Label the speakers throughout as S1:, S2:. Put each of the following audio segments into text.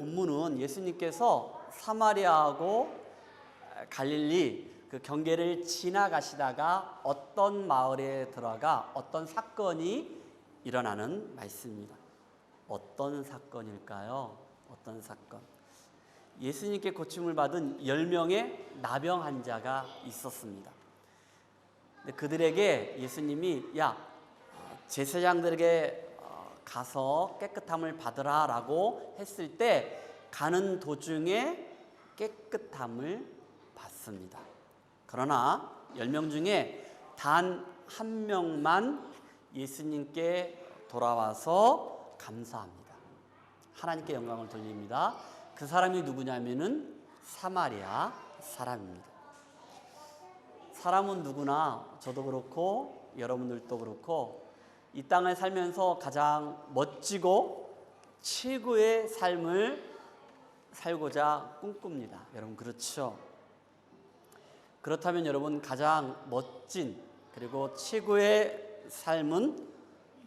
S1: 본문은 예수님께서 사마리아하고 갈릴리 그 경계를 지나가시다가 어떤 마을에 들어가 어떤 사건이 일어나는 말씀입니다. 어떤 사건일까요? 어떤 사건? 예수님께 고침을 받은 10명의 나병 환자가 있었습니다. 근데 그들에게 예수님이 제사장들에게 가서 깨끗함을 받으라 라고 했을 때 가는 도중에 깨끗함을 받습니다. 그러나 10명 중에 단 한 명만 예수님께 돌아와서 감사합니다. 하나님께 영광을 돌립니다. 그 사람이 누구냐면은 사마리아 사람입니다. 사람은 누구나 저도 그렇고 여러분들도 그렇고 이 땅을 살면서 가장 멋지고 최고의 삶을 살고자 꿈꿉니다. 여러분 그렇죠? 그렇다면 여러분 가장 멋진 그리고 최고의 삶은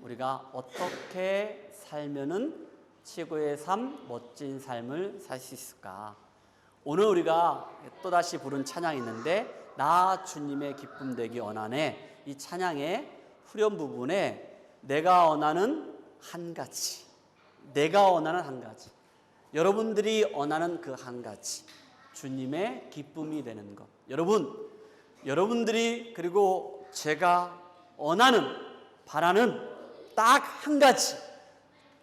S1: 우리가 어떻게 살면은 최고의 삶, 멋진 삶을 살 수 있을까? 오늘 우리가 또다시 부른 찬양이 있는데 나 주님의 기쁨 되기 원하네. 이 찬양의 후렴 부분에 내가 원하는 한 가지, 내가 원하는 한 가지, 여러분들이 원하는 그 한 가지, 주님의 기쁨이 되는 것. 여러분들이 그리고 제가 원하는, 바라는 딱 한 가지,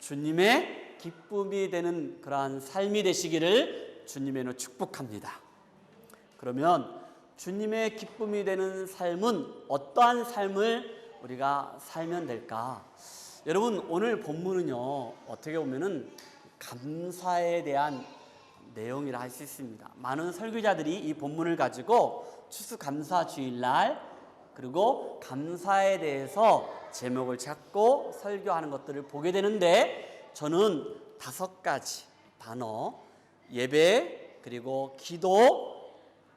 S1: 주님의 기쁨이 되는 그러한 삶이 되시기를 주님의 이름으로 축복합니다. 그러면 주님의 기쁨이 되는 삶은 어떠한 삶을 우리가 살면 될까? 여러분 오늘 본문은요 어떻게 보면은 감사에 대한 내용이라 할 수 있습니다. 많은 설교자들이 이 본문을 가지고 추수감사주일날 그리고 감사에 대해서 제목을 찾고 설교하는 것들을 보게 되는데 저는 5가지 단어, 예배, 그리고 기도,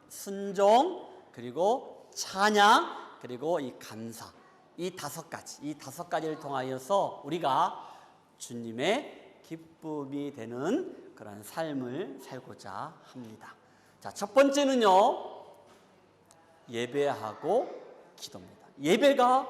S1: 순종, 그리고 찬양, 그리고 이 감사, 이 5가지를 통하여서 우리가 주님의 기쁨이 되는 그런 삶을 살고자 합니다. 자, 첫 번째는요 예배하고 기도입니다. 예배가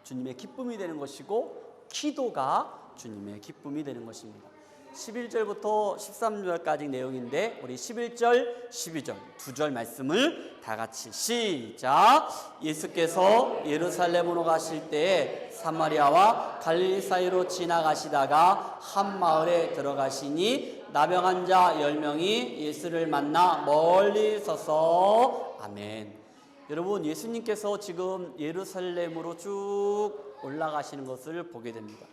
S1: 주님의 기쁨이 되는 것이고 기도가 주님의 기쁨이 되는 것입니다. 11절부터 13절까지 내용인데 우리 11절, 12절 두 절 말씀을 다 같이 시작. 예수께서 예루살렘으로 가실 때에 사마리아와 갈릴리 사이로 지나가시다가 한 마을에 들어가시니 나병 환자 10명이 예수를 만나 멀리 서서 아멘. 여러분 예수님께서 지금 예루살렘으로 쭉 올라가시는 것을 보게 됩니다.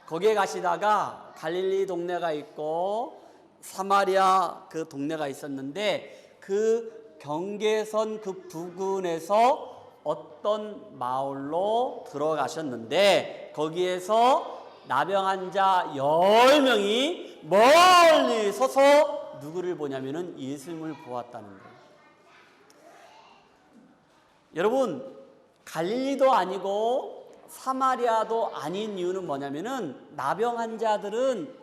S1: 거기에 가시다가 갈릴리 동네가 있고 사마리아 그 동네가 있었는데 그 경계선 그 부근에서 어떤 마을로 들어가셨는데 거기에서 나병 환자 10명이 멀리 서서 누구를 보냐면은 예수님을 보았다는 거예요. 여러분 갈릴리도 아니고 사마리아도 아닌 이유는 뭐냐면은 나병 환자들은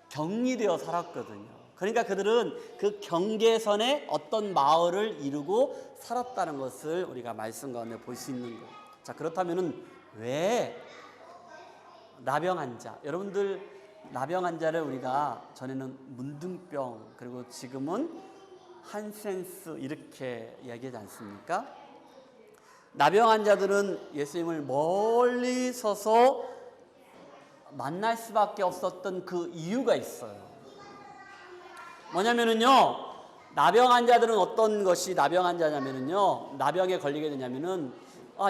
S1: 격리되어 살았거든요. 그러니까 그들은 그 경계선에 어떤 마을을 이루고 살았다는 것을 우리가 말씀 가운데 볼 수 있는 거예요. 자, 그렇다면은 왜 나병 환자? 여러분들 나병 환자를 우리가 전에는 문둥병 그리고 지금은 한센스 이렇게 이야기하지 않습니까? 나병 환자들은 예수님을 멀리 서서 만날 수밖에 없었던 그 이유가 있어요. 뭐냐면은요, 나병 환자들은 어떤 것이 나병 환자냐면은요, 나병에 걸리게 되냐면은,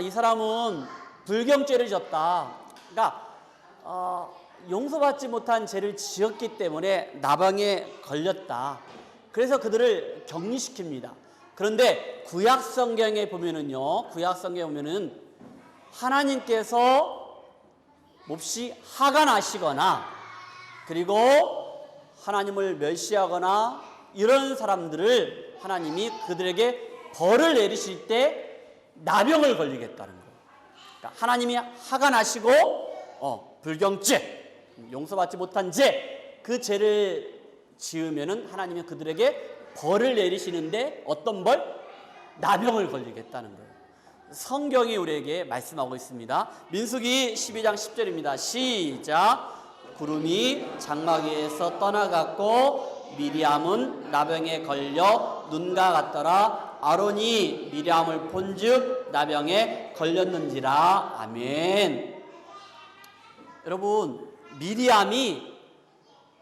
S1: 이 사람은 불경죄를 졌다. 그러니까, 용서받지 못한 죄를 지었기 때문에 나병에 걸렸다. 그래서 그들을 격리시킵니다. 그런데 구약 성경에 보면은요, 하나님께서 몹시 화가 나시거나 그리고 하나님을 멸시하거나 이런 사람들을 하나님이 그들에게 벌을 내리실 때 나병을 걸리겠다는 거예요. 그러니까 하나님이 화가 나시고 불경죄, 용서받지 못한 죄, 그 죄를 지으면은 하나님이 그들에게 벌을 내리시는데 어떤 벌? 나병을 걸리겠다는 거예요. 성경이 우리에게 말씀하고 있습니다. 민수기 12장 10절입니다. 시작. 구름이 장막 위에서 떠나갔고 미리암은 나병에 걸려 눈과 같더라. 아론이 미리암을 본즉 나병에 걸렸는지라. 아멘. 여러분, 미리암이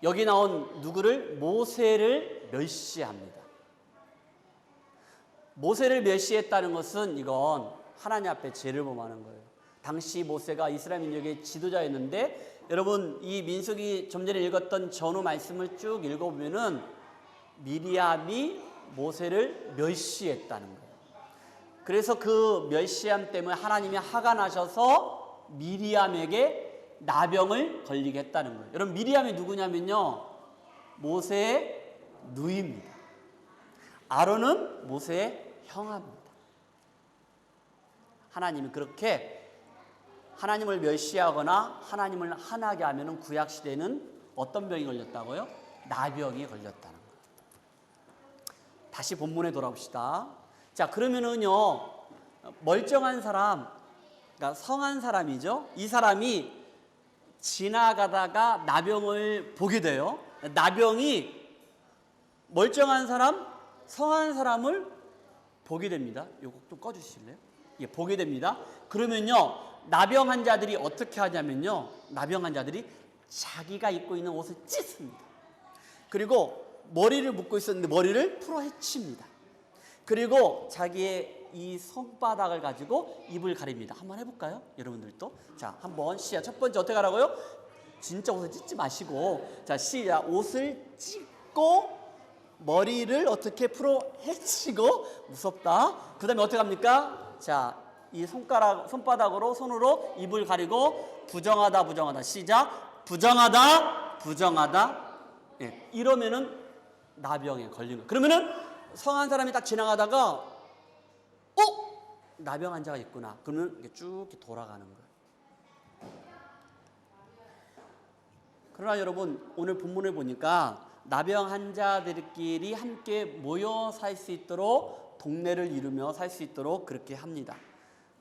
S1: 여기 나온 누구를? 모세를 멸시합니다. 모세를 멸시했다는 것은 이건 하나님 앞에 죄를 범하는 거예요. 당시 모세가 이스라엘 민족의 지도자였는데, 여러분 이 민수기 좀 전에 읽었던 전후 말씀을 쭉 읽어보면은 미리암이 모세를 멸시했다는 거예요. 그래서 그 멸시함 때문에 하나님이 화가 나셔서 미리암에게 나병을 걸리게 했다는 거예요. 여러분, 미리암이 누구냐면요, 모세의 누이입니다. 아론은 모세의 형아입니다. 하나님이 그렇게 하나님을 멸시하거나 하나님을 한하게 하면 구약시대는 어떤 병이 걸렸다고요? 나병이 걸렸다는 거예요. 다시 본문에 돌아옵시다. 자, 그러면은요, 멀쩡한 사람, 그러니까 성한 사람이죠. 이 사람이 지나가다가 나병을 보게 돼요. 나병이 멀쩡한 사람, 성한 사람을 보게 됩니다. 요거 좀 꺼주실래요? 예, 보게 됩니다. 그러면요, 나병 환자들이 어떻게 하냐면요, 나병 환자들이 자기가 입고 있는 옷을 찢습니다. 그리고 머리를 묶고 있었는데 머리를 풀어 헤칩니다. 그리고 자기의 이 손바닥을 가지고 입을 가립니다. 한번 해볼까요? 여러분들도. 자, 한번 시작. 첫 번째 어떻게 하라고요? 진짜 옷을 찢지 마시고, 자, 시작. 옷을 찢고 머리를 어떻게 풀어 헤치고, 무섭다. 그 다음에 어떻게 합니까? 자, 이 손바닥으로, 손으로 입을 가리고 부정하다, 부정하다. 시작. 부정하다, 부정하다. 예, 이러면은 나병에 걸린 거예요. 그러면은 성한 사람이 딱 지나가다가 나병 환자가 있구나. 그러면 이게 쭉 돌아가는 거예요. 그러나 여러분, 오늘 본문을 보니까 나병 환자들끼리 함께 모여 살 수 있도록, 동네를 이루며 살 수 있도록 그렇게 합니다.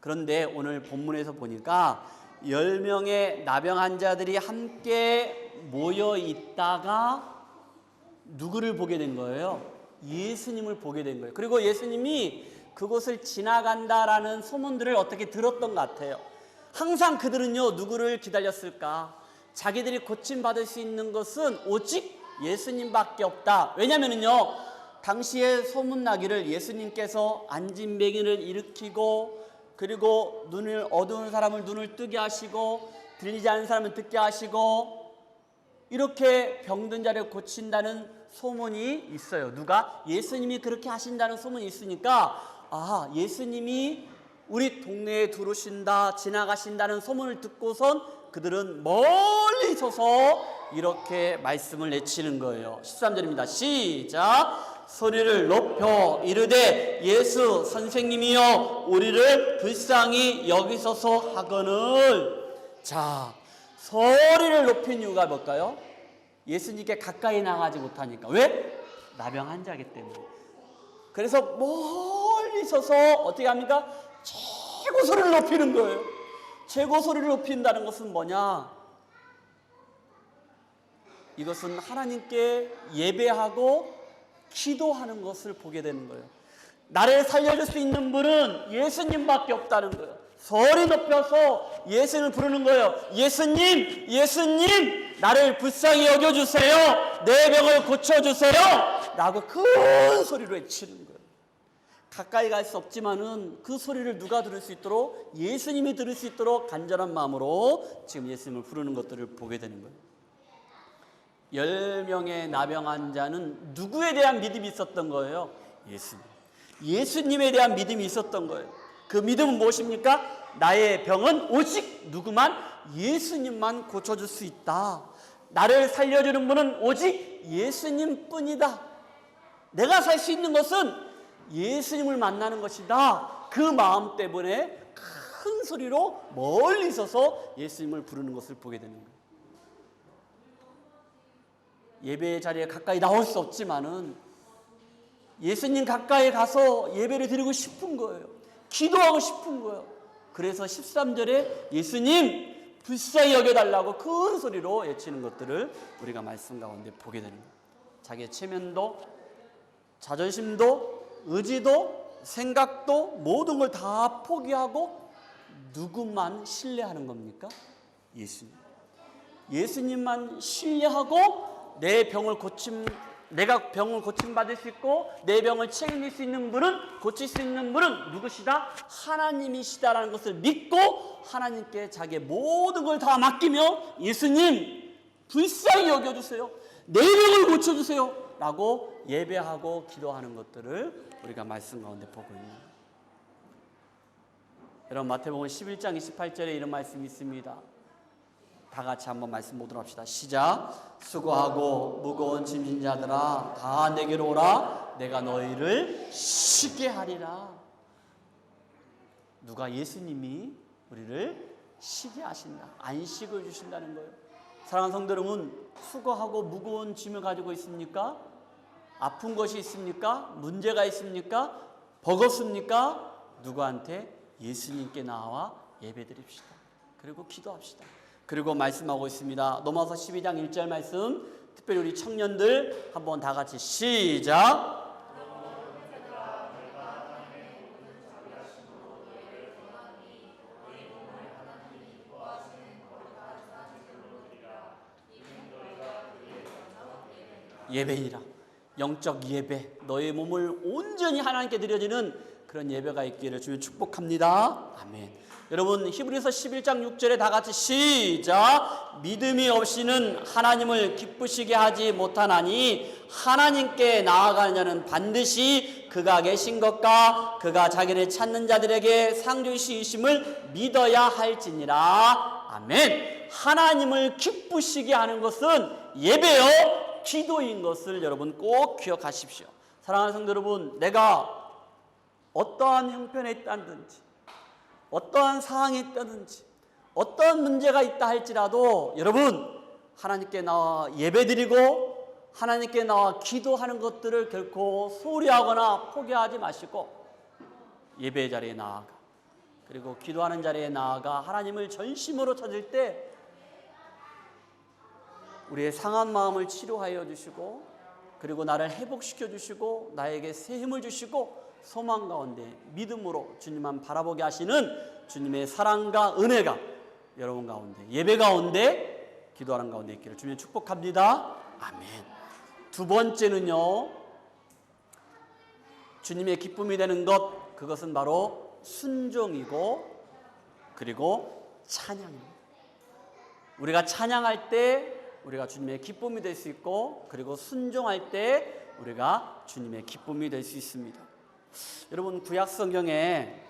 S1: 그런데 오늘 본문에서 보니까 10명의 나병 환자들이 함께 모여 있다가 누구를 보게 된 거예요? 예수님을 보게 된 거예요. 그리고 예수님이 그곳을 지나간다라는 소문들을 어떻게 들었던 것 같아요. 항상 그들은요, 누구를 기다렸을까? 자기들이 고침받을 수 있는 것은 오직 예수님밖에 없다. 왜냐면은요, 당시에 소문나기를 예수님께서 안진뱅이를 일으키고, 그리고 눈을 어두운 사람을 눈을 뜨게 하시고, 들리지 않는 사람을 듣게 하시고, 이렇게 병든 자를 고친다는 소문이 있어요. 누가? 예수님이 그렇게 하신다는 소문이 있으니까, 아, 예수님이 우리 동네에 들어오신다, 지나가신다는 소문을 듣고선 그들은 멀리 서서 이렇게 말씀을 내치는 거예요. 13절입니다. 시작. 소리를 높여 이르되 예수 선생님이여 우리를 불쌍히 여기소서 하거늘. 자, 소리를 높인 이유가 뭘까요? 예수님께 가까이 나가지 못하니까. 왜? 나병 환자이기 때문에. 그래서 멀리 서서 어떻게 합니까? 최고 소리를 높이는 거예요. 최고 소리를 높인다는 것은 뭐냐? 이것은 하나님께 예배하고 기도하는 것을 보게 되는 거예요. 나를 살려줄 수 있는 분은 예수님밖에 없다는 거예요. 소리 높여서 예수님을 부르는 거예요. 예수님, 예수님, 나를 불쌍히 여겨주세요. 내 병을 고쳐주세요. 라고 큰 소리로 외치는 거예요. 가까이 갈 수 없지만은 그 소리를 누가 들을 수 있도록? 예수님이 들을 수 있도록 간절한 마음으로 지금 예수님을 부르는 것들을 보게 되는 거예요. 10명의 나병 환자는 누구에 대한 믿음이 있었던 거예요? 예수님. 예수님에 대한 믿음이 있었던 거예요. 그 믿음은 무엇입니까? 나의 병은 오직 누구만? 예수님만 고쳐줄 수 있다. 나를 살려주는 분은 오직 예수님 뿐이다. 내가 살 수 있는 것은 예수님을 만나는 것이다. 그 마음 때문에 큰 소리로 멀리 서서 예수님을 부르는 것을 보게 되는 거예요. 예배 자리에 가까이 나올 수 없지만은 예수님 가까이 가서 예배를 드리고 싶은 거예요. 기도하고 싶은 거예요. 그래서 13절에 예수님 불쌍히 여겨달라고 큰 소리로 외치는 것들을 우리가 말씀 가운데 보게 됩니다. 자기의 체면도, 자존심도, 의지도, 생각도 모든 걸 다 포기하고 누구만 신뢰하는 겁니까? 예수님. 예수님만 신뢰하고 내가 병을 고침받을 수 있고 내 병을 책임질 수 있는 분은, 고칠 수 있는 분은 누구시다? 하나님이시다라는 것을 믿고 하나님께 자기의 모든 걸 다 맡기며 예수님 불쌍히 여겨주세요, 내 병을 고쳐주세요 라고 예배하고 기도하는 것들을 우리가 말씀 가운데 보고 있는 거예요. 여러분, 마태복음 11장 28절에 이런 말씀이 있습니다. 다 같이 한번 말씀 보도록 합시다. 시작. 수고하고 무거운 짐진 자들아 다 내게로 오라, 내가 너희를 쉬게 하리라. 누가? 예수님이 우리를 쉬게 하신다, 안식을 주신다는 거예요. 사랑하는 성도 여러분, 수고하고 무거운 짐을 가지고 있습니까? 아픈 것이 있습니까? 문제가 있습니까? 버겁습니까? 누구한테? 예수님께 나와 예배드립시다. 그리고 기도합시다. 그리고 말씀하고 있습니다. 로마서 12장 1절 말씀, 특별히 우리 청년들 한번 다 같이 시작. 예배이라. 영적 예배, 너의 몸을 온전히 하나님께 드려지는 그런 예배가 있기를 주님 축복합니다. 아멘. 여러분, 히브리서 11장 6절에 다 같이 시작. 믿음이 없이는 하나님을 기쁘시게 하지 못하나니 하나님께 나아가는 자는 반드시 그가 계신 것과 그가 자기를 찾는 자들에게 상 주시심을 믿어야 할지니라. 아멘. 하나님을 기쁘시게 하는 것은 예배요 기도인 것을 여러분 꼭 기억하십시오. 사랑하는 성도 여러분, 내가 어떠한 형편에 있다든지, 어떠한 상황이 있다든지, 어떠한 문제가 있다 할지라도 여러분 하나님께 나와 예배드리고 하나님께 나와 기도하는 것들을 결코 소홀히 하거나 포기하지 마시고 예배 자리에 나아가, 그리고 기도하는 자리에 나아가 하나님을 전심으로 찾을 때 우리의 상한 마음을 치료하여 주시고, 그리고 나를 회복시켜 주시고 나에게 새 힘을 주시고 소망 가운데 믿음으로 주님만 바라보게 하시는 주님의 사랑과 은혜가 여러분 가운데, 예배 가운데, 기도하는 가운데 있기를 주님 축복합니다. 아멘. 두 번째는요, 주님의 기쁨이 되는 것, 그것은 바로 순종이고 그리고 찬양입니다. 우리가 찬양할 때 우리가 주님의 기쁨이 될 수 있고, 그리고 순종할 때 우리가 주님의 기쁨이 될 수 있습니다. 여러분, 구약 성경에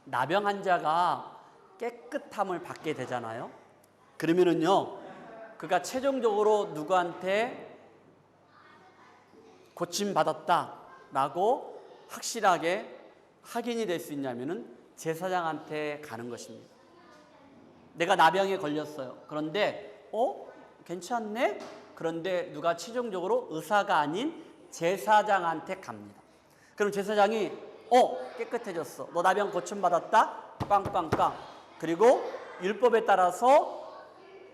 S1: 나병 환자가 깨끗함을 받게 되잖아요. 그러면은요, 그가 최종적으로 누구한테 고침받았다라고 확실하게 확인이 될 수 있냐면은 제사장한테 가는 것입니다. 내가 나병에 걸렸어요. 그런데 괜찮네? 그런데 누가 최종적으로 의사가 아닌 제사장한테 갑니다. 그럼 제사장이 깨끗해졌어, 너 나병 고침받았다, 빵빵빵. 그리고 율법에 따라서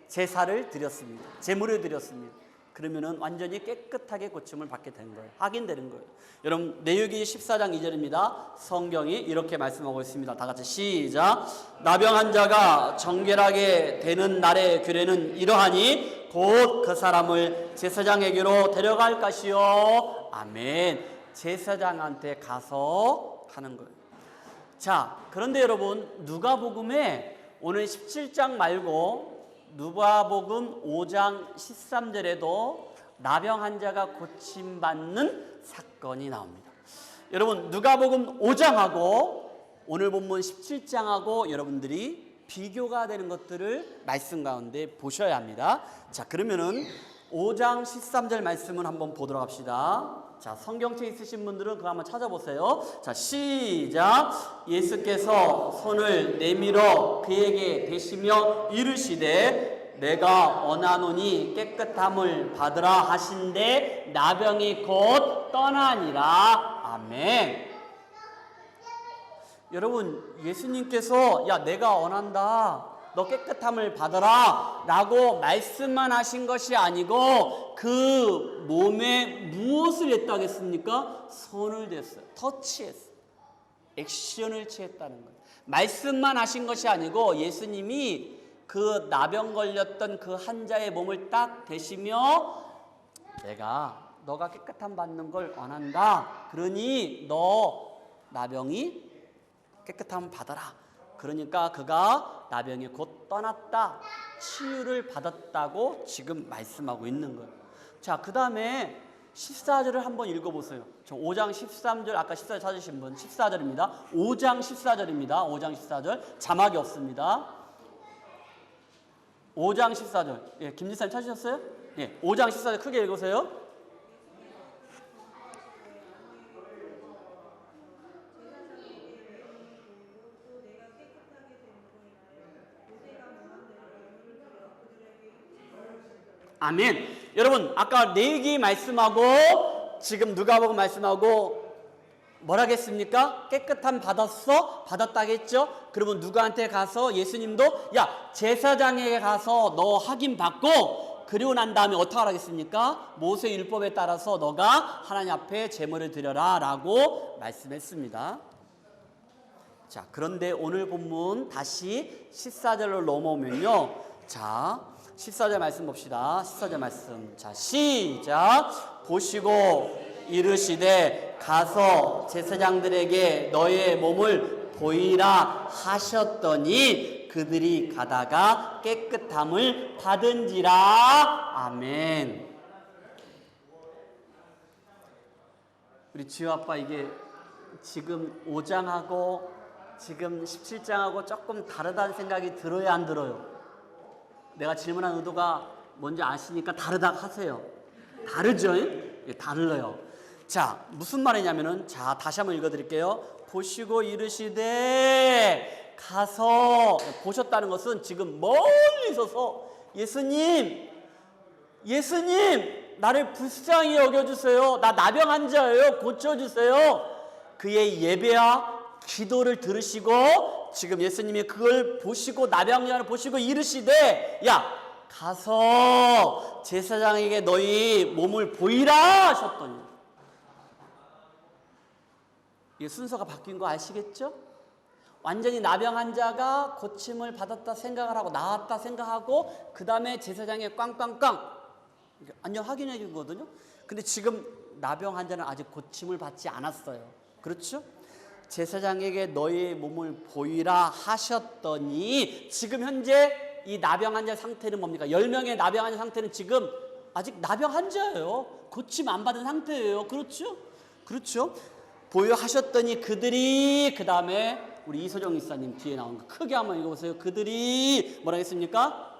S1: 제사를 드렸습니다. 제물을 드렸습니다. 그러면은 완전히 깨끗하게 고침을 받게 된 거예요. 확인되는 거예요. 여러분, 레위기 14장 2절입니다. 성경이 이렇게 말씀하고 있습니다. 다 같이 시작. 나병 환자가 정결하게 되는 날의 규례는 이러하니 곧 그 사람을 제사장에게로 데려갈 것이요. 아멘. 제사장한테 가서 하는 거예요. 자, 그런데 여러분, 누가복음에 오늘 17장 말고 누가복음 5장 13절에도 나병 환자가 고침받는 사건이 나옵니다. 여러분, 누가복음 5장하고 오늘 본문 17장하고 여러분들이 비교가 되는 것들을 말씀 가운데 보셔야 합니다. 자, 그러면은 5장 13절 말씀을 한번 보도록 합시다. 자, 성경책 있으신 분들은 그거 한번 찾아보세요. 자, 시작. 예수께서 손을 내밀어 그에게 대시며 이르시되 내가 원하노니 깨끗함을 받으라 하신데 나병이 곧 떠나니라. 아멘. 여러분, 예수님께서 야 내가 원한다, 너 깨끗함을 받아라 라고 말씀만 하신 것이 아니고 그 몸에 무엇을 했다고 했습니까? 손을 댔어요. 터치했어요. 액션을 취했다는 거예요. 말씀만 하신 것이 아니고 예수님이 그 나병 걸렸던 그 환자의 몸을 딱 대시며 너가 깨끗함 받는 걸 원한다. 그러니 너 나병이 깨끗함 받아라. 그러니까 그가 나병이 곧 떠났다. 치유를 받았다고 지금 말씀하고 있는 거예요. 자, 그 다음에 14절을 한번 읽어보세요. 5장 13절, 아까 14절 찾으신 분 14절입니다. 5장 14절입니다. 5장 14절. 자막이 없습니다. 5장 14절. 예, 김지사님 찾으셨어요? 예, 5장 14절 크게 읽으세요. 아멘. 여러분, 아까 레위기 말씀하고 지금 누가복음 말씀하고 뭐라겠습니까? 깨끗함 받았어? 받았다겠죠? 그러면 누구한테 가서 예수님도 야 제사장에게 가서 너 확인 받고 그리고 난 다음에 어떻게 하라겠습니까? 모세 율법에 따라서 너가 하나님 앞에 제물을 드려라 라고 말씀했습니다. 자, 그런데 오늘 본문 다시 14절로 넘어오면요. 자, 14절 말씀 봅시다. 14절 말씀. 자, 시작. 보시고 이르시되 가서 제사장들에게 너의 몸을 보이라 하셨더니 그들이 가다가 깨끗함을 받은지라. 아멘. 우리 지우 아빠 이게 지금 5장하고 지금 17장하고 조금 다르다는 생각이 들어요, 안 들어요? 내가 질문한 의도가 뭔지 아시니까 다르다 하세요. 다르죠? 예, 달라요. 자, 무슨 말이냐면은, 자, 다시 한번 읽어드릴게요. 보시고 이르시되 가서, 보셨다는 것은 지금 멀리 서서 예수님, 나를 불쌍히 여겨주세요. 나 나병 환자예요. 고쳐주세요. 그의 예배와 기도를 들으시고 지금 예수님이 그걸 보시고 나병 환자를 보시고 이르시되 야 가서 제사장에게 너희 몸을 보이라 하셨더니, 이 순서가 바뀐 거 아시겠죠? 완전히 나병 환자가 고침을 받았다 생각을 하고 나았다 생각하고 그 다음에 제사장에 꽝꽝꽝 완전 확인해 준 거거든요. 근데 지금 나병 환자는 아직 고침을 받지 않았어요. 그렇죠? 제사장에게 너희 몸을 보이라 하셨더니 지금 현재 이 나병 환자 상태는 뭡니까? 10명의 나병 환자 상태는 지금 아직 나병 환자예요. 고침 안 받은 상태예요. 그렇죠? 그렇죠? 보여 하셨더니 그들이, 그 다음에 우리 이소정 이사님 뒤에 나온 거 크게 한번 읽어보세요. 그들이 뭐라 했습니까?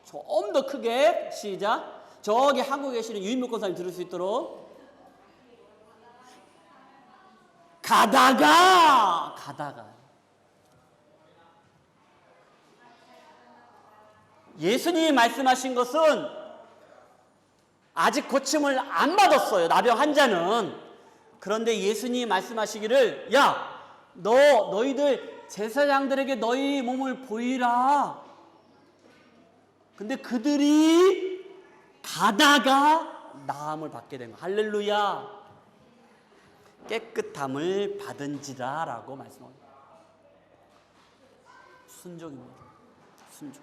S1: 좀 더 크게 시작. 저기 한국에 계시는 유인목 권사님 들을 수 있도록. 가다가 예수님이 말씀하신 것은 아직 고침을 안 받았어요. 나병 환자는. 그런데 예수님이 말씀하시기를 야 너희들 제사장들에게 너희 몸을 보이라. 근데 그들이 가다가 나음을 받게 된 거예요. 할렐루야. 깨끗함을 받은지라 라고 말씀합니다. 순종입니다. 순종.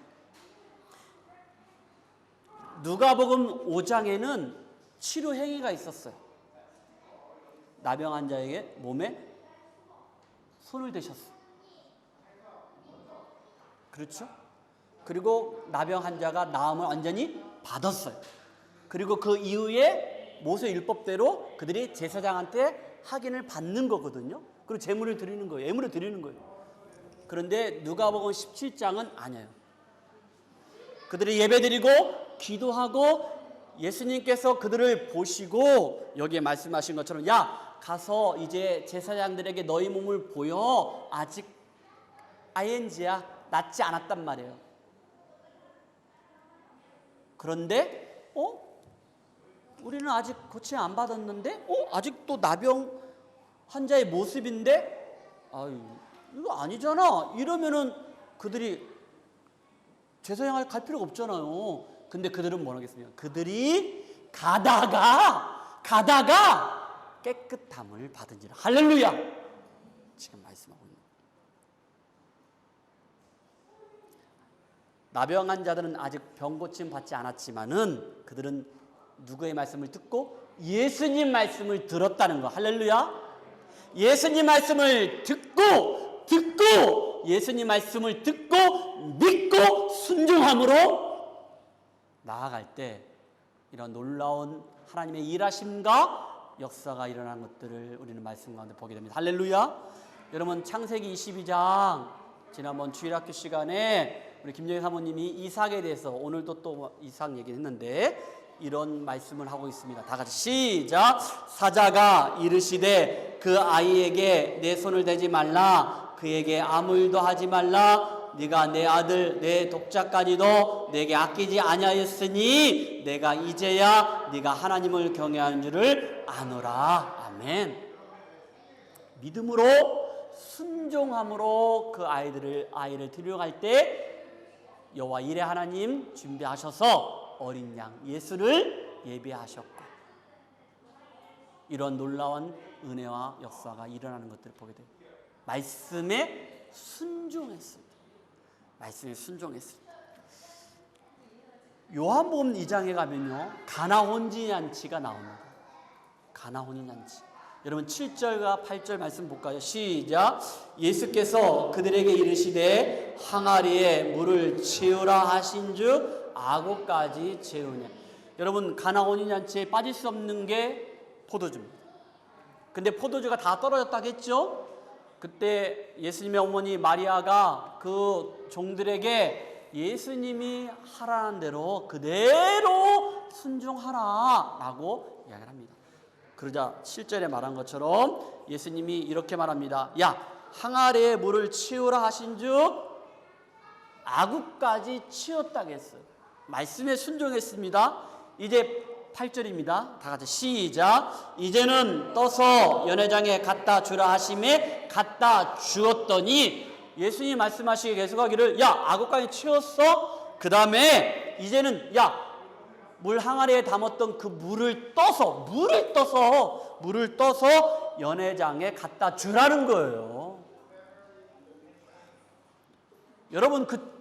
S1: 누가복음 5장에는 치료 행위가 있었어요. 나병 환자에게 몸에 손을 대셨어요. 그렇죠? 그리고 나병 환자가 나음을 완전히 받았어요. 그리고 그 이후에 모세 율법대로 그들이 제사장한테 확인을 받는 거거든요. 그리고 제물을 드리는 거예요. 예물을 드리는 거예요. 그런데 누가복음 17장은 아니에요. 그들이 예배드리고 기도하고 예수님께서 그들을 보시고 여기에 말씀하신 것처럼 야 가서 이제 제사장들에게 너희 몸을 보여. 아직 ING야. 낫지 않았단 말이에요. 그런데 우리는 아직 고침 안 받았는데 아직도 나병 환자의 모습인데 이거 아니잖아. 이러면은 그들이 제사장을 갈 필요가 없잖아요. 근데 그들은 뭘 하겠습니까? 그들이 가다가 깨끗함을 받은지라. 할렐루야. 지금 말씀하고 있는. 나병한 자들은 아직 병 고침 받지 않았지만은 그들은 누구의 말씀을 듣고 예수님 말씀을 들었다는 거. 할렐루야. 예수님 말씀을 듣고 예수님 말씀을 듣고 믿고 순종함으로 나아갈 때 이런 놀라운 하나님의 일하심과 역사가 일어나는 것들을 우리는 말씀 가운데 보게 됩니다. 할렐루야. 여러분 창세기 22장 지난번 주일학교 시간에 우리 김정희 사모님이 이삭에 대해서 오늘도 또 이삭 얘기했는데 이런 말씀을 하고 있습니다. 다 같이 시작. 사자가 이르시되 그 아이에게 내 손을 대지 말라. 그에게 아무 일도 하지 말라. 네가 내 아들 내 독자까지도 내게 아끼지 아니하였으니 내가 이제야 네가 하나님을 경외하는 줄을 아노라. 아멘. 믿음으로 순종함으로 그 아이를 데려갈 때 여호와 이레 하나님 준비하셔서 어린 양 예수를 예비하셨고 이런 놀라운 은혜와 역사가 일어나는 것들을 보게 됩니다. 말씀에 순종했습니다. 말씀에 순종했습니다. 요한복음 2장에 가면요 가나 혼인잔치가 나옵니다. 가나 혼인잔치. 여러분 7절과 8절 말씀 볼까요? 시작. 예수께서 그들에게 이르시되 항아리에 물을 채우라 하신즉 아구까지 채우냐. 여러분 가나 혼인잔치에 빠질 수 없는 게 포도주입니다. 근데 포도주가 다 떨어졌다겠죠? 그때 예수님의 어머니 마리아가 그 종들에게 예수님이 하라는 대로 그대로 순종하라 라고 이야기를 합니다. 그러자 7절에 말한 것처럼 예수님이 이렇게 말합니다. 야, 항아리에 물을 채우라 하신즉 아구까지 채웠다겠어요. 말씀에 순종했습니다. 이제 8절입니다. 다 같이 시작. 이제는 떠서 연회장에 갖다 주라 하심에 갖다 주었더니 예수님이 말씀하시기에 계속하기를 야, 아구까지 채웠어? 그 다음에 이제는 야, 물 항아리에 담았던 그 물을 떠서 연회장에 갖다 주라는 거예요. 여러분 그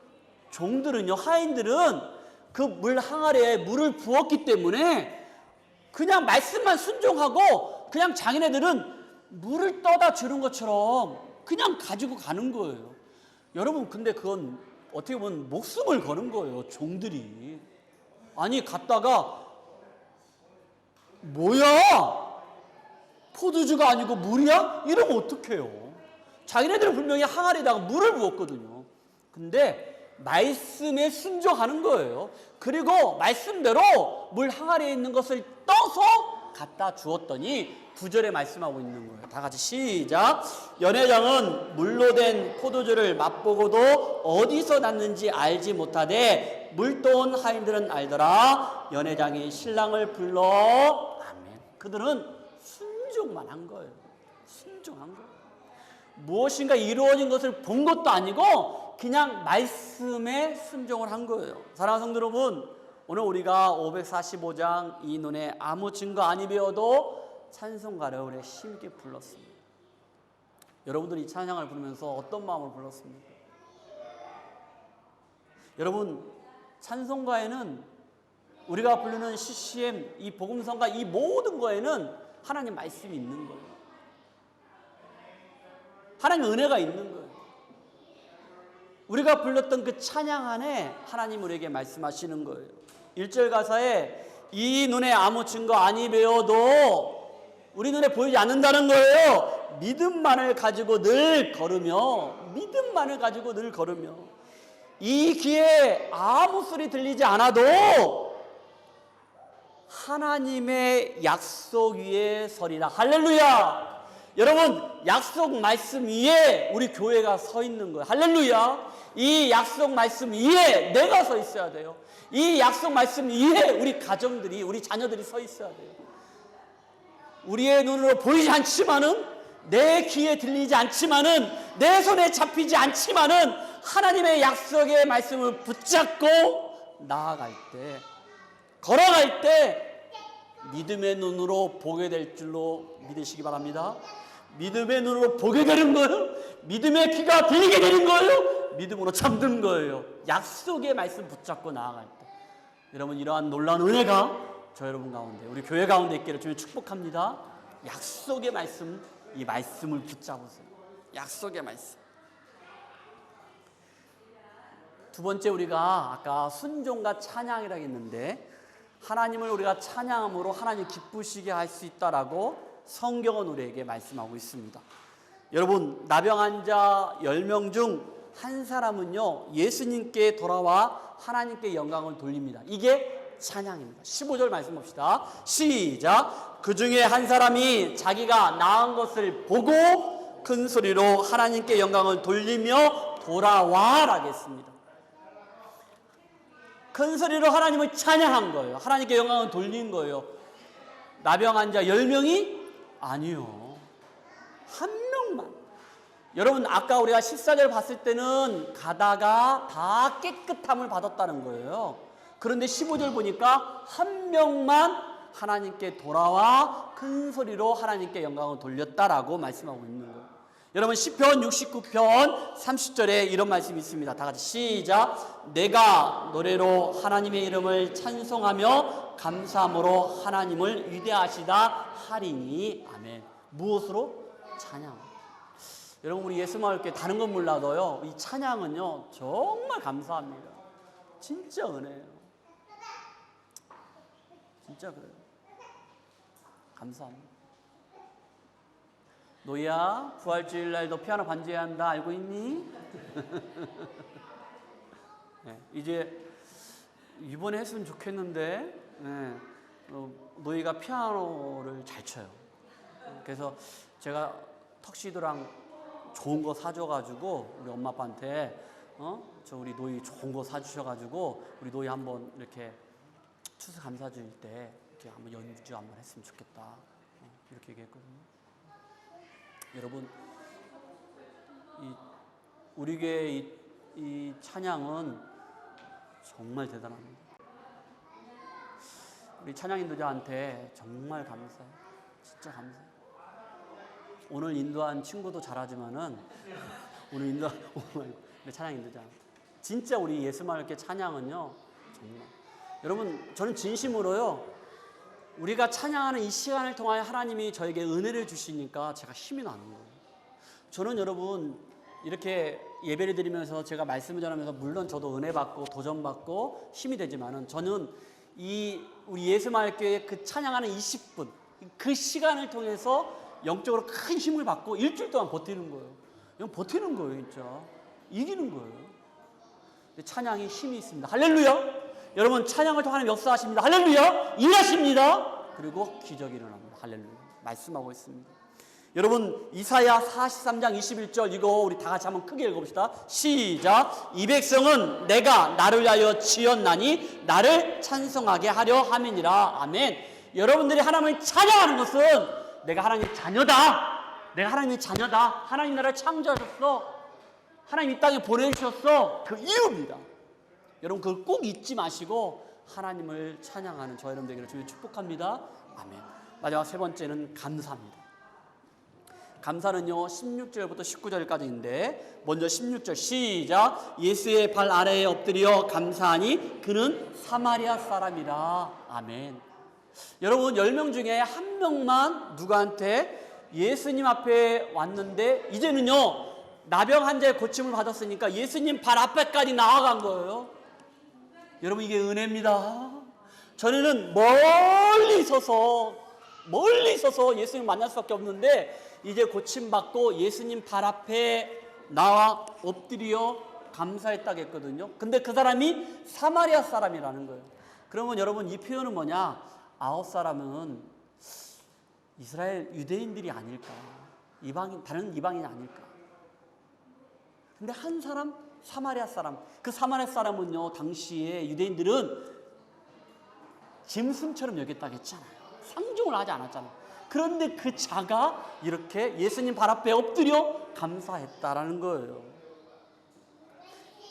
S1: 종들은요, 하인들은 그 물 항아리에 물을 부었기 때문에 그냥 말씀만 순종하고 그냥 자기네들은 물을 떠다 주는 것처럼 그냥 가지고 가는 거예요. 여러분 근데 그건 어떻게 보면 목숨을 거는 거예요. 종들이. 아니 갔다가 뭐야? 포도주가 아니고 물이야? 이러면 어떡해요? 자기네들은 분명히 항아리에다가 물을 부었거든요. 근데 말씀에 순종하는 거예요. 그리고 말씀대로 물 항아리에 있는 것을 떠서 갖다 주었더니 9절에 말씀하고 있는 거예요. 다 같이 시작. 연회장은 물로 된 포도주를 맛보고도 어디서 났는지 알지 못하되 물 떠온 하인들은 알더라. 연회장이 신랑을 불러. 아멘. 그들은 순종만 한 거예요. 순종한 거예요. 무엇인가 이루어진 것을 본 것도 아니고 그냥 말씀에 순종을 한 거예요. 사랑하는 성도 여러분, 오늘 우리가 545장 이 눈에 아무 증거 아니 배워도 찬송가를 우리 힘있게 불렀습니다. 여러분들이 이 찬양을 부르면서 어떤 마음으로 불렀습니까? 여러분 찬송가에는 우리가 부르는 CCM, 이 복음성가 이 모든 거에는 하나님 말씀이 있는 거예요. 하나님 은혜가 있는 거예요. 우리가 불렀던 그 찬양 안에 하나님 우리에게 말씀하시는 거예요. 1절 가사에 이 눈에 아무 증거 아니 배워도 우리 눈에 보이지 않는다는 거예요. 믿음만을 가지고 늘 걸으며 이 귀에 아무 소리 들리지 않아도 하나님의 약속 위에 서리라. 할렐루야. 여러분, 약속 말씀 위에 우리 교회가 서 있는 거예요. 할렐루야. 이 약속 말씀 위에 내가 서 있어야 돼요. 이 약속 말씀 위에 우리 가정들이, 우리 자녀들이 서 있어야 돼요. 우리의 눈으로 보이지 않지만은, 내 귀에 들리지 않지만은, 내 손에 잡히지 않지만은 하나님의 약속의 말씀을 붙잡고 나아갈 때, 걸어갈 때 믿음의 눈으로 보게 될 줄로 믿으시기 바랍니다. 믿음의 눈으로 보게 되는 거예요. 믿음의 귀가 들리게 되는 거예요. 믿음으로 잠든 거예요. 약속의 말씀 붙잡고 나아갈 때. 여러분, 이러한 놀라운 은혜가 저 여러분 가운데, 우리 교회 가운데 있기를 주님 축복합니다. 약속의 말씀, 이 말씀을 붙잡으세요. 약속의 말씀. 두 번째, 우리가 아까 순종과 찬양이라고 했는데, 하나님을 우리가 찬양함으로 하나님 기쁘시게 할 수 있다라고 성경은 우리에게 말씀하고 있습니다. 여러분, 나병 환자 10명 중 한 사람은요, 예수님께 돌아와 하나님께 영광을 돌립니다. 이게 찬양입니다. 15절 말씀 봅시다. 시작. 그 중에 한 사람이 자기가 나은 것을 보고 큰 소리로 하나님께 영광을 돌리며 돌아와라겠습니다. 큰 소리로 하나님을 찬양한 거예요. 하나님께 영광을 돌린 거예요. 나병 환자 10명이? 아니요. 한 명만. 여러분, 아까 우리가 14절 봤을 때는 가다가 다 깨끗함을 받았다는 거예요. 그런데 15절 보니까 한 명만 하나님께 돌아와 큰 소리로 하나님께 영광을 돌렸다라고 말씀하고 있는 거예요. 여러분, 시편 69편 30절에 이런 말씀이 있습니다. 다 같이 시작. 내가 노래로 하나님의 이름을 찬송하며 감사함으로 하나님을 위대하시다 하리니. 아멘. 무엇으로? 찬양. 여러분, 우리 예수마을교회 다른 건 몰라도요, 이 찬양은요 정말 감사합니다. 진짜 은혜예요. 진짜 그래요. 감사합니다. 노희야, 부활주일날 너 피아노 반주해야 한다. 알고 있니? 네, 이제 이번에 했으면 좋겠는데, 네, 노희가 피아노를 잘 쳐요. 그래서 제가 턱시도랑 좋은 거 사줘가지고 우리 엄마 아빠한테 저 우리 노희 좋은 거 사주셔가지고 우리 노희 한번 이렇게 추수감사주일 때 이렇게 한번 연주 한번 했으면 좋겠다. 이렇게 얘기했거든요. 여러분, 우리 교회 이 찬양은 정말 대단합니다. 우리 찬양인도자한테 정말 감사해요. 진짜 감사해요. 오늘 인도한 친구도 잘하지만은 오늘 인도한 찬양인도자한테 진짜 우리 예수마을교회 찬양은요 정말, 여러분, 저는 진심으로요, 우리가 찬양하는 이 시간을 통하여 하나님이 저에게 은혜를 주시니까 제가 힘이 나는 거예요. 저는 여러분, 이렇게 예배를 드리면서 제가 말씀을 전하면서 물론 저도 은혜 받고 도전 받고 힘이 되지만은, 저는 우리 예수마을교회 그 찬양하는 20분 그 시간을 통해서 영적으로 큰 힘을 받고 일주일 동안 버티는 거예요. 이건 버티는 거예요. 진짜 이기는 거예요. 찬양이 힘이 있습니다. 할렐루야. 여러분, 찬양을 통해 하나님 역사하십니다. 할렐루야. 일하십니다. 그리고 기적이 일어납니다. 할렐루야. 말씀하고 있습니다. 여러분, 이사야 43장 21절 이거 우리 다 같이 한번 크게 읽어봅시다. 시작. 이 백성은 내가 나를 위하여 지었나니 나를 찬송하게 하려 함이니라. 아멘. 여러분들이 하나님을 찬양하는 것은 내가 하나님의 자녀다. 내가 하나님의 자녀다. 하나님 나라를 창조하셨어. 하나님 이 땅에 보내주셨어. 그 이유입니다. 여러분, 그걸 꼭 잊지 마시고 하나님을 찬양하는 저 여러분들에게 주님 축복합니다. 아멘. 마지막 세 번째는 감사입니다. 감사는요 16절부터 19절까지인데, 먼저 16절 시작. 예수의 발 아래에 엎드려 감사하니 그는 사마리아 사람이라. 아멘. 여러분, 10명 중에 한 명만 누구한테? 예수님 앞에 왔는데, 이제는요 나병 환자의 고침을 받았으니까 예수님 발 앞에까지 나아간 거예요. 여러분, 이게 은혜입니다. 전에는 멀리 서서 예수님 만날 수밖에 없는데, 이제 고침받고 예수님 발 앞에 나와 엎드려 감사했다고 했거든요. 근데 그 사람이 사마리아 사람이라는 거예요. 그러면 여러분, 이 표현은 뭐냐? 9 사람은 이스라엘 유대인들이 아닐까. 이방인, 다른 이방인이 아닐까. 근데 한 사람, 사마리아 사람, 그 사마리아 사람은요, 당시에 유대인들은 짐승처럼 여겼다고 했잖아요. 상종을 하지 않았잖아요. 그런데 그 자가 이렇게 예수님 발 앞에 엎드려 감사했다라는 거예요.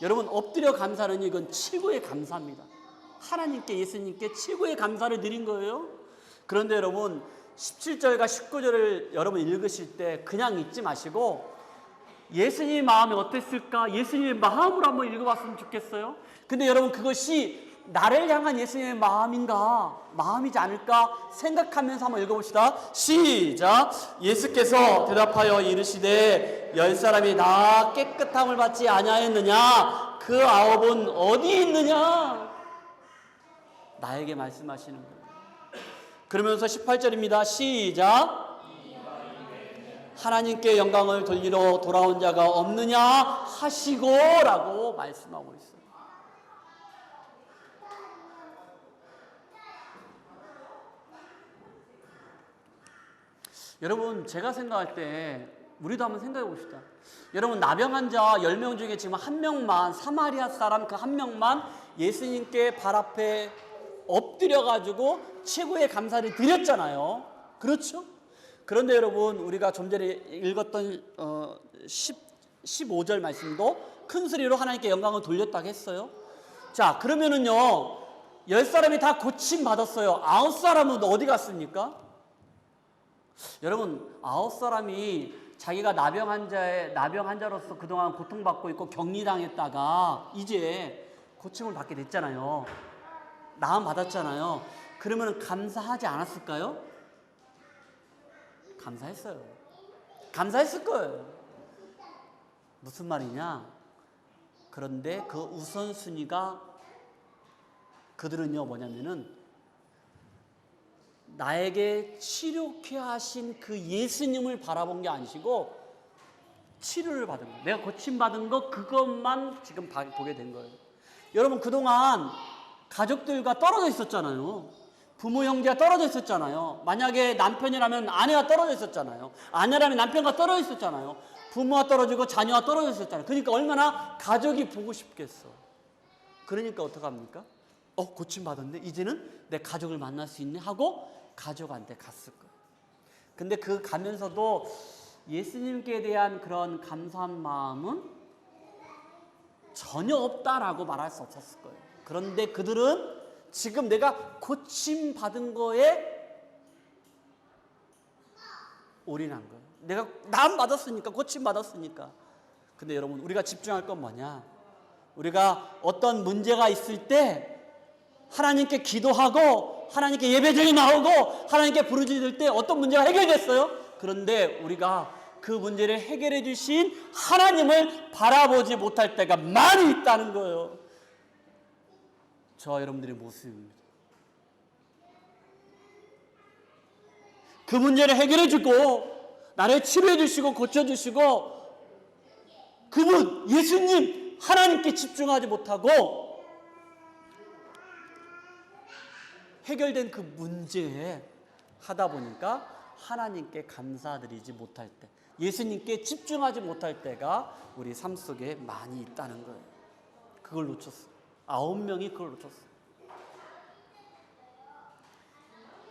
S1: 여러분, 엎드려 감사는 이건 최고의 감사입니다. 하나님께, 예수님께 최고의 감사를 드린 거예요. 그런데 여러분, 17절과 19절을 여러분 읽으실 때 그냥 읽지 마시고 예수님의 마음이 어땠을까? 예수님의 마음으로 한번 읽어봤으면 좋겠어요. 근데 여러분, 그것이 나를 향한 예수님의 마음인가? 마음이지 않을까? 생각하면서 한번 읽어봅시다. 시작! 예수께서 대답하여 이르시되 10사람이 다 깨끗함을 받지 아니하였느냐? 그 9은 어디 있느냐? 나에게 말씀하시는 거예요. 그러면서 18절입니다. 시작! 하나님께 영광을 돌리러 돌아온 자가 없느냐 하시고 라고 말씀하고 있어요. 여러분, 제가 생각할 때 우리도 한번 생각해 봅시다. 여러분, 나병 환자 10명 중에 지금 한 명만, 사마리아 사람 그 한 명만 예수님께 발 앞에 엎드려 가지고 최고의 감사를 드렸잖아요. 그렇죠? 그런데 여러분, 우리가 좀 전에 읽었던 15절 말씀도 큰 소리로 하나님께 영광을 돌렸다고 했어요. 자, 그러면은요, 10사람이 다 고침 받았어요. 9사람은 어디 갔습니까? 여러분, 9사람이 자기가 나병 환자로서 그동안 고통받고 있고 격리당했다가 이제 고침을 받게 됐잖아요. 나음 받았잖아요. 그러면 감사하지 않았을까요? 감사했어요. 감사했을 거예요. 무슨 말이냐? 그런데 그 우선순위가 그들은요, 뭐냐면은 나에게 치료케 하신 그 예수님을 바라본 게 아니시고 치료를 받은 거예요. 내가 고침받은 거 그것만 지금 보게 된 거예요. 여러분, 그동안 가족들과 떨어져 있었잖아요. 부모 형제가 떨어져 있었잖아요. 만약에 남편이라면 아내가 떨어져 있었잖아요. 아내라면 남편과 떨어져 있었잖아요. 부모가 떨어지고 자녀가 떨어져 있었잖아요. 그러니까 얼마나 가족이 보고 싶겠어. 그러니까 어떡합니까? 고침받았네. 이제는 내 가족을 만날 수 있네 하고 가족한테 갔을 거예요. 근데 그 가면서도 예수님께 대한 그런 감사한 마음은 전혀 없다라고 말할 수 없었을 거예요. 그런데 그들은 지금 내가 고침받은 거에 올인한 거예요. 내가 남 받았으니까, 고침받았으니까. 근데 여러분, 우리가 집중할 건 뭐냐? 우리가 어떤 문제가 있을 때 하나님께 기도하고 하나님께 예배드리고 나오고 하나님께 부르짖을 때 어떤 문제가 해결됐어요? 그런데 우리가 그 문제를 해결해 주신 하나님을 바라보지 못할 때가 많이 있다는 거예요. 저와 여러분들의 모습입니다. 그 문제를 해결해 주고 나를 치료해 주시고 고쳐 주시고 그분 예수님 하나님께 집중하지 못하고 해결된 그 문제에 하다 보니까 하나님께 감사드리지 못할 때, 예수님께 집중하지 못할 때가 우리 삶 속에 많이 있다는 거예요. 그걸 놓쳤어요. 9명이 그걸 놓쳤어요.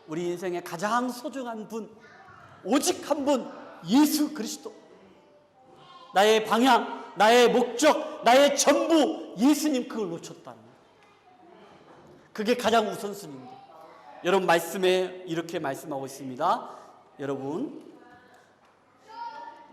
S1: 우리 인생의 가장 소중한 분, 오직 한 분, 예수 그리스도. 나의 방향, 나의 목적, 나의 전부, 예수님 그걸 놓쳤다는 거예요. 그게 가장 우선순위입니다. 여러분, 말씀에 이렇게 말씀하고 있습니다. 여러분,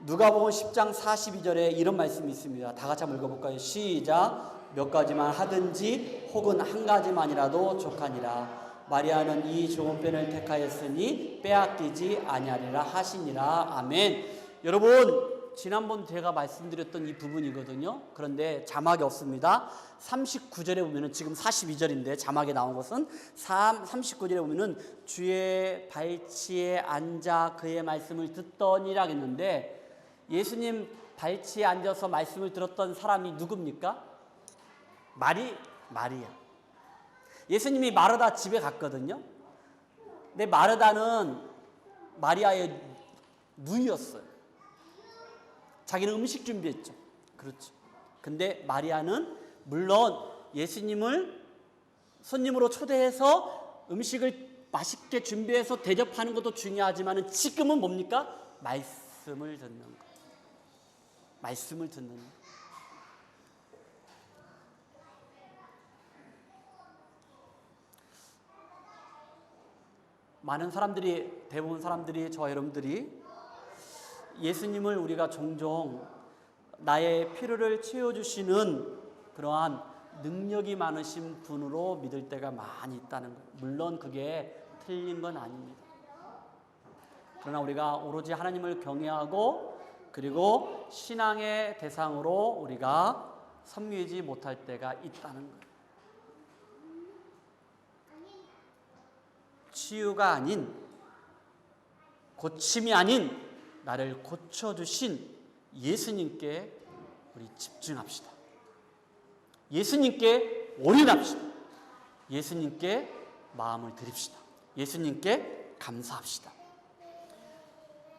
S1: 누가복음 10장 42절에 이런 말씀이 있습니다. 다 같이 한번 읽어볼까요? 시작. 몇 가지만 하든지 혹은 한 가지만이라도 족하니라. 마리아는 이 좋은 편을 택하였으니 빼앗기지 아니하리라 하시니라. 아멘. 여러분, 지난번 제가 말씀드렸던 이 부분이거든요. 그런데 자막이 없습니다. 39절에 보면은, 지금 42절인데 자막에 나온 것은 39절에 보면은 주의 발치에 앉아 그의 말씀을 듣더니라 했는데, 예수님 발치에 앉아서 말씀을 들었던 사람이 누굽니까? 마리아. 예수님이 마르다 집에 갔거든요. 근데 마르다는 마리아의 누이였어요. 자기는 음식 준비했죠. 그렇죠. 근데 마리아는 물론 예수님을 손님으로 초대해서 음식을 맛있게 준비해서 대접하는 것도 중요하지만 지금은 뭡니까? 말씀을 듣는 것. 말씀을 듣는 것. 많은 사람들이, 대부분 사람들이, 저와 여러분들이 예수님을 우리가 종종 나의 필요를 채워주시는 그러한 능력이 많으신 분으로 믿을 때가 많이 있다는 거예요. 물론 그게 틀린 건 아닙니다. 그러나 우리가 오로지 하나님을 경외하고 그리고 신앙의 대상으로 우리가 섬기지 못할 때가 있다는 거예요. 치유가 아닌, 고침이 아닌 나를 고쳐주신 예수님께 우리 집중합시다. 예수님께 올인합시다. 예수님께 마음을 드립시다. 예수님께 감사합시다.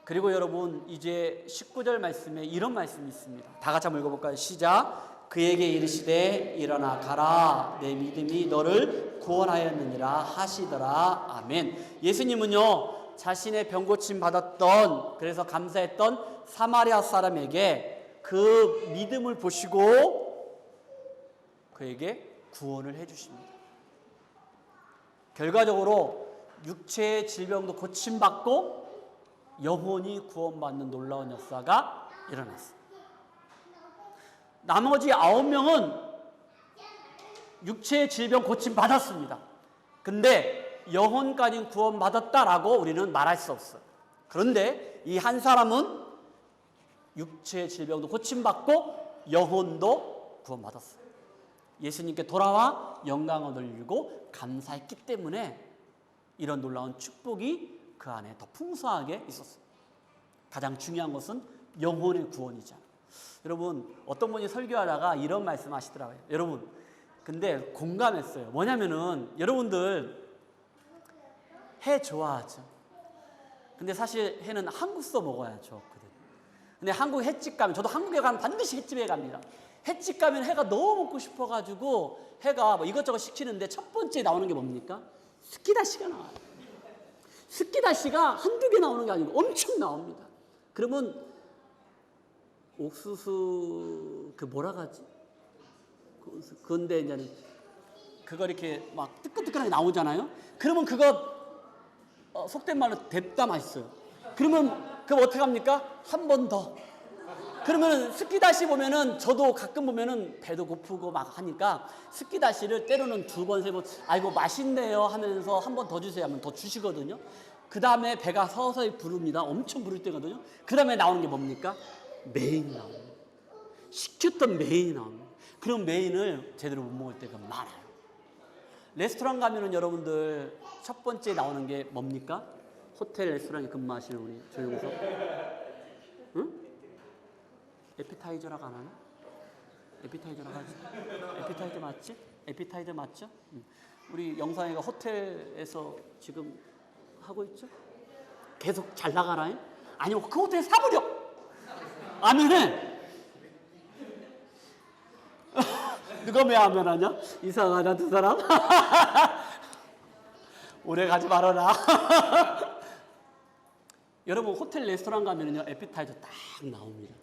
S1: 그리고 여러분, 이제 19절 말씀에 이런 말씀이 있습니다. 다 같이 한번 읽어볼까요? 시작. 그에게 이르시되 일어나 가라, 내 믿음이 너를 구원하였느니라 하시더라. 아멘. 예수님은요, 자신의 병고침 받았던, 그래서 감사했던 사마리아 사람에게 그 믿음을 보시고 그에게 구원을 해주십니다. 결과적으로 육체의 질병도 고침받고 영혼이 구원받는 놀라운 역사가 일어났습니다. 나머지 9명은 육체의 질병 고침받았습니다. 근데 영혼까지 구원받았다라고 우리는 말할 수 없어요. 그런데 이 한 사람은 육체의 질병도 고침받고 영혼도 구원받았어요. 예수님께 돌아와 영광을 돌리고 감사했기 때문에 이런 놀라운 축복이 그 안에 더 풍성하게 있었어요. 가장 중요한 것은 영혼의 구원이잖아요. 여러분, 어떤 분이 설교하다가 이런 말씀 하시더라고요. 여러분, 근데 공감했어요. 뭐냐면은 여러분들 해 좋아하죠. 근데 사실 해는 한국서 먹어야 좋거든요. 근데 한국 횟집 가면, 저도 한국에 가면 반드시 횟집에 갑니다. 횟집 가면 해가 너무 먹고 싶어가지고 해가 뭐 이것저것 시키는데 첫 번째 나오는 게 뭡니까? 스키다시가 나와요. 스키다시가 한두 개 나오는 게 아니고 엄청 나옵니다. 그러면 옥수수 그 뭐라 하지? 그런데 이제 그거 이렇게 막 뜨끈뜨끈하게 나오잖아요. 그러면 그거 속된 말로 뎁다 맛있어요. 그러면 그럼 어떻게 합니까? 한 번 더. 그러면은 스키다시 보면은 저도 가끔 보면은 배도 고프고 막 하니까 스키다시를 때로는 2번, 3번 아이고 맛있네요 하면서 한 번 더 주세요 하면 더 주시거든요. 그 다음에 배가 서서히 부릅니다. 엄청 부를 때거든요. 그 다음에 나오는 게 뭡니까? 메인이 나옵니다. 시켰던 메인이 나옵니다. 그런 메인을 제대로 못 먹을 때가 많아요. 레스토랑 가면은 여러분들 첫 번째 나오는 게 뭡니까? 호텔 레스토랑에 근무하시는 우리 조용석. 응? 에피타이저라고 안 하나? 에피타이저라고 하지? 에피타이저 맞지? 에피타이저 맞죠? 우리 영상이가 호텔에서 지금 하고 있죠? 계속 잘 나가나요? 아니면 그 호텔 사버려! 아멘해! 누가 왜 아멘 하냐? 이상하다 두 사람? 오래 가지 말아라. 여러분 호텔 레스토랑 가면요 에피타이저 딱 나옵니다.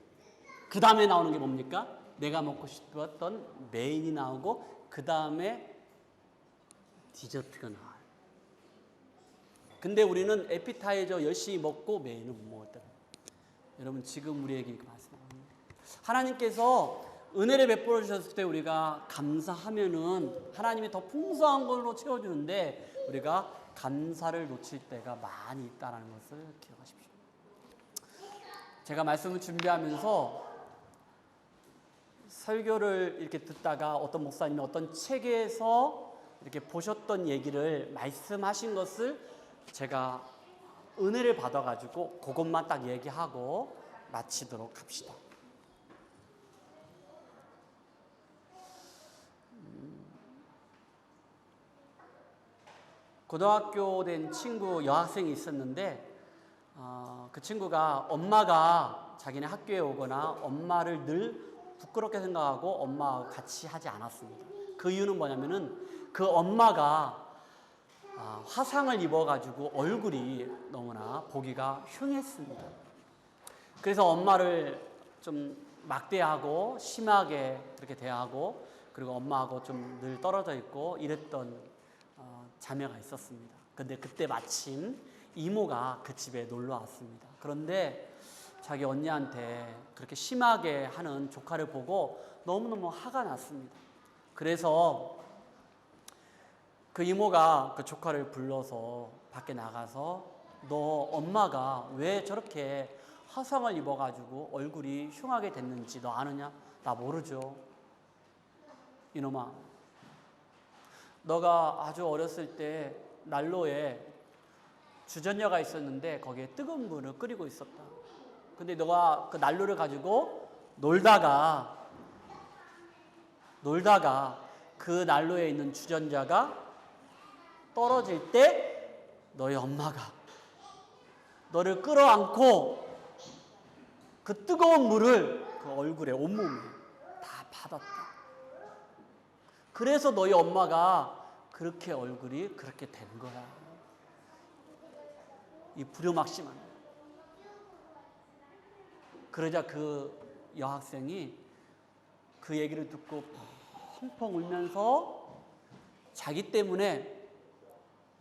S1: 그 다음에 나오는 게 뭡니까? 내가 먹고 싶었던 메인이 나오고 그 다음에 디저트가 나와요. 근데 우리는 에피타이저 열심히 먹고 메인을 못 먹었다. 여러분 지금 우리에게 이렇게 말씀합니다. 하나님께서 은혜를 베풀어 주셨을 때 우리가 감사하면은 하나님이 더 풍성한 걸로 채워주는데 우리가 감사를 놓칠 때가 많이 있다는 것을 기억하십시오. 제가 말씀을 준비하면서 설교를 이렇게 듣다가 어떤 목사님이 어떤 책에서 이렇게 보셨던 얘기를 말씀하신 것을 제가 은혜를 받아가지고 그것만 딱 얘기하고 마치도록 합시다. 고등학교 된 친구 여학생이 있었는데 그 친구가 엄마가 자기네 학교에 오거나 엄마를 늘 부끄럽게 생각하고 엄마하고 같이 하지 않았습니다. 그 이유는 뭐냐면은 그 엄마가 화상을 입어가지고 얼굴이 너무나 보기가 흉했습니다. 그래서 엄마를 좀 막대하고 심하게 그렇게 대하고 그리고 엄마하고 좀 늘 떨어져 있고 이랬던 자매가 있었습니다. 근데 그때 마침 이모가 그 집에 놀러 왔습니다. 그런데 자기 언니한테 그렇게 심하게 하는 조카를 보고 너무너무 화가 났습니다. 그래서 그 이모가 그 조카를 불러서 밖에 나가서 너 엄마가 왜 저렇게 화상을 입어가지고 얼굴이 흉하게 됐는지 너 아느냐? 나 모르죠. 이놈아, 너가 아주 어렸을 때 난로에 주전자가 있었는데 거기에 뜨거운 물을 끓이고 있었다. 근데 너가 그 난로를 가지고 놀다가 그 난로에 있는 주전자가 떨어질 때 너희 엄마가 너를 끌어안고 그 뜨거운 물을 그 얼굴에 온몸에 다 받았다. 그래서 너희 엄마가 그렇게 얼굴이 그렇게 된 거야. 이 불효막심한. 그러자 그 여학생이 그 얘기를 듣고 펑펑 울면서 자기 때문에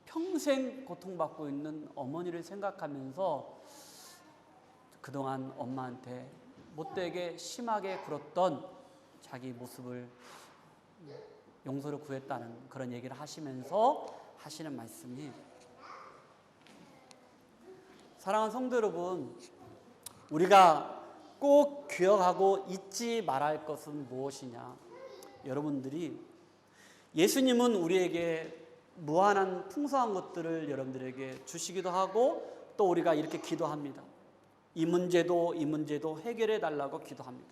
S1: 평생 고통받고 있는 어머니를 생각하면서 그동안 엄마한테 못되게 심하게 굴었던 자기 모습을 용서를 구했다는 그런 얘기를 하시면서 하시는 말씀이, 사랑하는 성도 여러분, 우리가 꼭 기억하고 잊지 말아야 할 것은 무엇이냐? 여러분들이 예수님은 우리에게 무한한 풍성한 것들을 여러분들에게 주시기도 하고 또 우리가 이렇게 기도합니다. 이 문제도 해결해 달라고 기도합니다.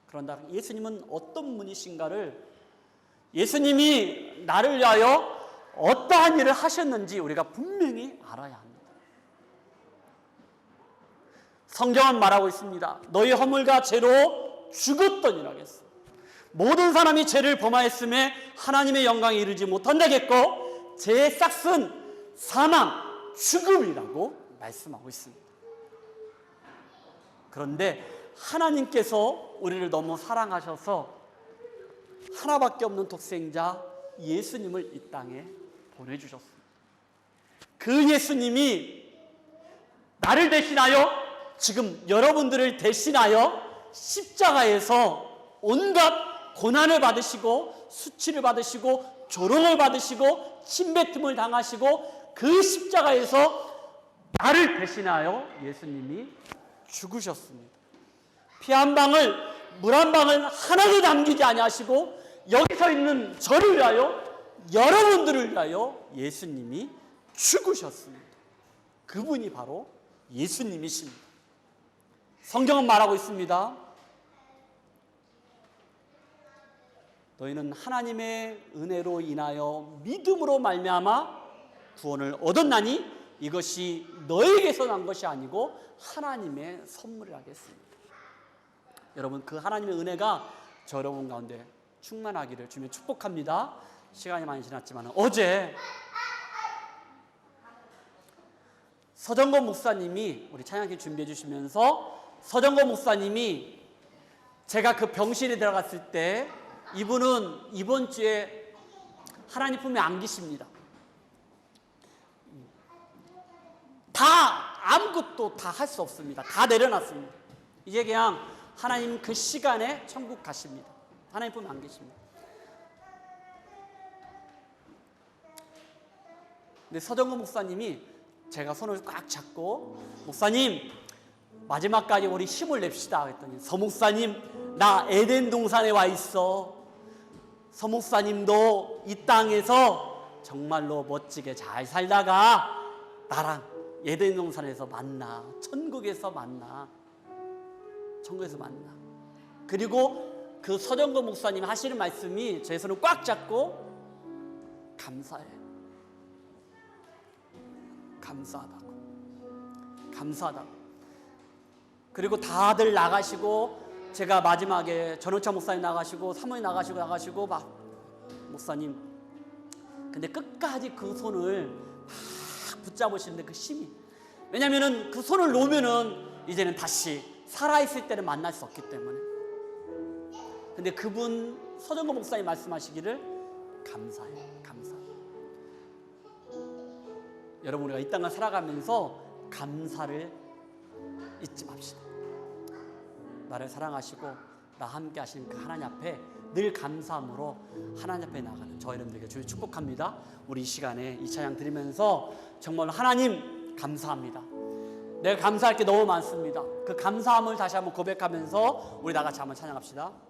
S1: 그런다 예수님은 어떤 분이신가를, 예수님이 나를 위하여 어떠한 일을 하셨는지 우리가 분명히 알아야 합니다. 성경은 말하고 있습니다. 너희 허물과 죄로 죽었더니라 하겠어. 모든 사람이 죄를 범하였음에 하나님의 영광에 이르지 못한다겠고 죄의 싹은 사망, 죽음이라고 말씀하고 있습니다. 그런데 하나님께서 우리를 너무 사랑하셔서 하나밖에 없는 독생자 예수님을 이 땅에 보내주셨습니다. 그 예수님이 나를 대신하여, 지금 여러분들을 대신하여 십자가에서 온갖 고난을 받으시고 수치를 받으시고 조롱을 받으시고 침뱉음을 당하시고 그 십자가에서 나를 대신하여 예수님이 죽으셨습니다. 피 한 방울, 물 한 방울 하나도 남기지 아니하시고 여기 서 있는 저를 위하여, 여러분들을 위하여 예수님이 죽으셨습니다. 그분이 바로 예수님이십니다. 성경은 말하고 있습니다. 너희는 하나님의 은혜로 인하여 믿음으로 말미암아 구원을 얻었나니 이것이 너에게서 난 것이 아니고 하나님의 선물을 하겠습니다. 여러분, 그 하나님의 은혜가 저 여러분 가운데 충만하기를 주며 축복합니다. 시간이 많이 지났지만 어제 서정건 목사님이 우리 찬양팀 준비해 주시면서 서정건 목사님이 제가 그 병실에 들어갔을 때 이분은 이번 주에 하나님 품에 안 계십니다. 다 아무것도 다 할 수 없습니다. 다 내려놨습니다. 이제 그냥 하나님 그 시간에 천국 가십니다. 하나님 품에 안 계십니다. 근데 서정건 목사님이 제가 손을 꽉 잡고 목사님 마지막까지 우리 힘을 냅시다 했더니 서 목사님 나 에덴 동산에 와 있어. 서 목사님도 이 땅에서 정말로 멋지게 잘 살다가 나랑 에덴 동산에서 만나. 천국에서 만나. 천국에서 만나. 그리고 그 서정건 목사님 하시는 말씀이 제 손을 꽉 잡고 감사해. 감사하다고. 감사하다. 그리고 다들 나가시고 제가 마지막에 전원차 목사님 나가시고 사모님 나가시고 막 목사님 근데 끝까지 그 손을 막 붙잡으시는데 그 힘이 왜냐면은 그 손을 놓으면은 이제는 다시 살아있을 때는 만날 수 없기 때문에 근데 그분 서정거 목사님 말씀하시기를 감사해요. 감사. 여러분 우리가 이 땅을 살아가면서 감사를 잊지 맙시다. 나를 사랑하시고 나 함께 하시는 그 하나님 앞에 늘 감사함으로 하나님 앞에 나가는 저 여러분들에게 주를 축복합니다. 우리 이 시간에 이 찬양 드리면서 정말 하나님 감사합니다. 내가 감사할 게 너무 많습니다. 그 감사함을 다시 한번 고백하면서 우리 다 같이 한번 찬양합시다.